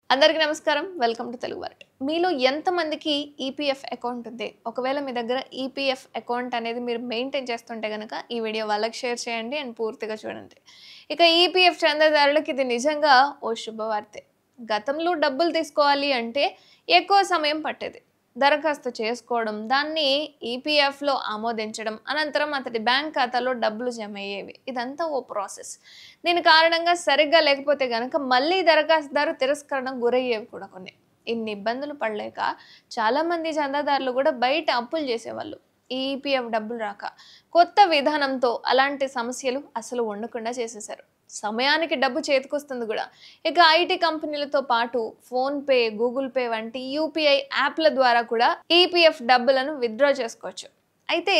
అందరికీ నమస్కారం. Welcome to Telugu world. మీలో ఎంతమందికి ఈపీఎఫ్ అకౌంట్ ఉంది? ఒకవేళ మీ దగ్గర ఈపీఎఫ్ అకౌంట్ అనేది మీరు మెయింటైన్ చేస్తుంటే గనక ఈ వీడియో వాళ్ళకి షేర్ చేయండి అండ్ పూర్తిగా చూడండి. ఇక ఈపీఎఫ్ చందాదారులకు ఇది నిజంగా ఓ శుభవార్తే. గతంలో డబ్బులు తీసుకోవాలి అంటే ఎక్కువ సమయం పట్టేది. దరఖాస్తు చేసుకోవడం, దాన్ని ఈపీఎఫ్‌లో ఆమోదించడం, అనంతరం అతడి బ్యాంక్ ఖాతాలో డబ్బులు జమ అయ్యేవి. ఇదంతా ఓ ప్రాసెస్. దీని కారణంగా సరిగ్గా లేకపోతే గనక మళ్ళీ దరఖాస్తుదారు తిరస్కరణకు గురయ్యేవి కూడా కొన్ని. ఇన్ని ఇబ్బందులు పడలేక చాలామంది చందాదారులు కూడా బయట అప్పులు చేసేవాళ్ళు. ఈ ఈపీఎఫ్ డబ్బులు రాక. కొత్త విధానంతో అలాంటి సమస్యలు అసలు ఉండకుండా చేసేశారు. సమయానికి డబ్బు చేతికొస్తుంది గూడా. ఇక ఐటీ కంపెనీలతో పాటు ఫోన్‌పే, గూగుల్ పే వంటి యూపీఐ యాప్‌ల ద్వారా కూడా ఈపీఎఫ్ డబ్బులను విత్‌డ్రా చేసుకోవచ్చు. అయితే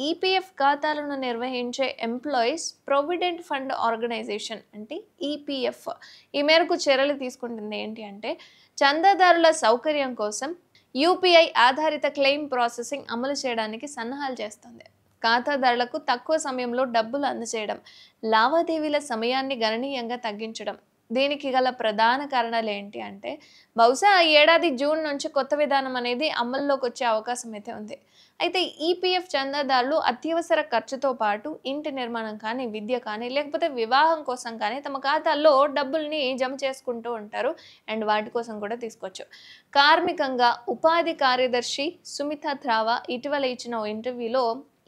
ఈపీఎఫ్ ఖాతాలను నిర్వహించే ఎంప్లాయీస్ ప్రొవిడెంట్ ఫండ్ ఆర్గనైజేషన్ అంటే ఈపీఎఫ్ ఈ మేరకు చర్యలు తీసుకుంటుంది. ఏంటి అంటే చందాదారుల సౌకర్యం కోసం యూపీఐ ఆధారిత క్లెయిమ్ ప్రాసెసింగ్ అమలు చేయడానికి సన్నాహాలు చేస్తుంది. ఖాతాదారులకు తక్కువ సమయంలో డబ్బులు అందజేయడం, లావాదేవీల సమయాన్ని గణనీయంగా తగ్గించడం. దీనికి గల ప్రధాన కారణాలు ఏంటి అంటే బహుశా ఈ ఏడాది జూన్ నుంచి కొత్త విధానం అనేది అమల్లోకి వచ్చే అవకాశం అయితే ఉంది. అయితే ఈపీఎఫ్ చందాదారులు అత్యవసర ఖర్చుతో పాటు ఇంటి నిర్మాణం కానీ, విద్య కానీ, లేకపోతే వివాహం కోసం కానీ తమ ఖాతాల్లో డబ్బుల్ని జమ చేసుకుంటూ ఉంటారు. అండ్ వాటి కోసం కూడా తీసుకోవచ్చు. కార్మికంగా ఉపాధి కార్యదర్శి సుమితా త్రావా ఇటీవల ఇచ్చిన ఓ ఇంటర్వ్యూలో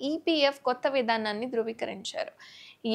ఈపీఎఫ్ కొత్త విధానాన్ని ధృవీకరించారు.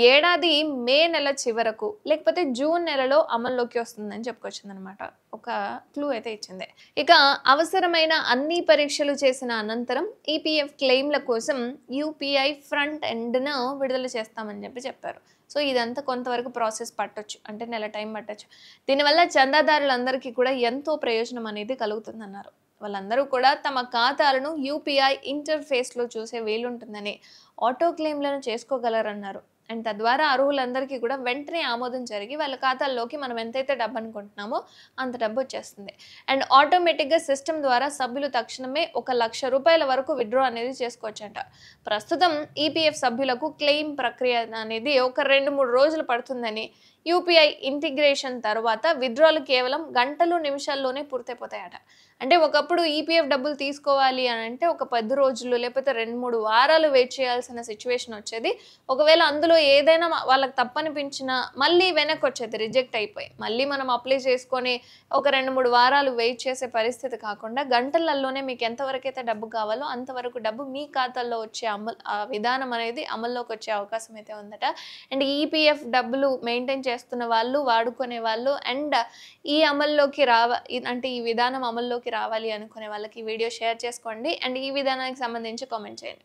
ఏడాది మే నెల చివరకు లేకపోతే జూన్ నెలలో అమల్లోకి వస్తుందని చెప్పుకొచ్చిందనమాట. ఒక క్లూ అయితే ఇచ్చింది. ఇక అవసరమైన అన్ని పరీక్షలు చేసిన అనంతరం ఈపీఎఫ్ క్లెయిమ్ల కోసం యూపీఐ ఫ్రంట్ ఎండ్‌ను విడుదల చేస్తామని చెప్పారు. సో ఇదంతా కొంతవరకు ప్రాసెస్ పట్టొచ్చు. అంటే నెల టైం పట్టొచ్చు. దీనివల్ల చందాదారులందరికీ కూడా ఎంతో ప్రయోజనం అనేది కలుగుతుందన్నారు. వాళ్ళందరూ కూడా తమ ఖాతాలను యూపీఐ ఇంటర్ఫేస్‌లో చూసే వీలుంటుందని, ఆటో క్లెయిమ్‌లను చేసుకోగలరన్నారు. అండ్ తద్వారా అర్హులందరికీ కూడా వెంటనే ఆమోదం జరిగి వాళ్ళ ఖాతాల్లోకి మనం ఎంతైతే డబ్బు అనుకుంటున్నామో అంత డబ్బు వచ్చేస్తుంది. అండ్ ఆటోమేటిక్‌గా సిస్టమ్ ద్వారా సభ్యులు తక్షణమే ₹1,00,000 వరకు విత్‌డ్రా అనేది చేసుకోవచ్చంట. ప్రస్తుతం ఈపీఎఫ్ సభ్యులకు క్లెయిమ్ ప్రక్రియ అనేది ఒక 2-3 రోజులు పడుతుందని, యూపీఐ ఇంటిగ్రేషన్ తర్వాత విత్‌డ్రాలు కేవలం గంటలు, నిమిషాల్లోనే పూర్తయిపోతాయట. అంటే ఒకప్పుడు ఈపీఎఫ్ డబ్బులు తీసుకోవాలి అని అంటే ఒక 10 రోజులు లేకపోతే 2-3 వారాలు వెయిట్ చేయాల్సిన సిట్యుయేషన్ వచ్చేది. ఒకవేళ అందులో ఏదైనా వాళ్ళకి తప్పనిపించినా మళ్ళీ వెనక్కొచ్చేది రిజెక్ట్ అయిపోయి. మళ్ళీ మనం అప్లై చేసుకొని ఒక 2-3 వారాలు వెయిట్ చేసే పరిస్థితి కాకుండా గంటలల్లోనే మీకు ఎంతవరకైతే డబ్బు కావాలో అంతవరకు డబ్బు మీ ఖాతాల్లో వచ్చే విధానం అనేది అమల్లోకి వచ్చే అవకాశం అయితే ఉందట. అండ్ ఈపీఎఫ్ డబ్బులు మెయింటైన్ చేస్తున్న వాళ్ళు, వాడుకునే వాళ్ళు అండ్ ఈ అమల్లోకి అంటే ఈ విధానం అమల్లోకి రావాలి అనుకునే వాళ్ళకి ఈ వీడియో షేర్ చేసుకోండి. అండ్ ఈ విధానానికి సంబంధించి కామెంట్ చేయండి.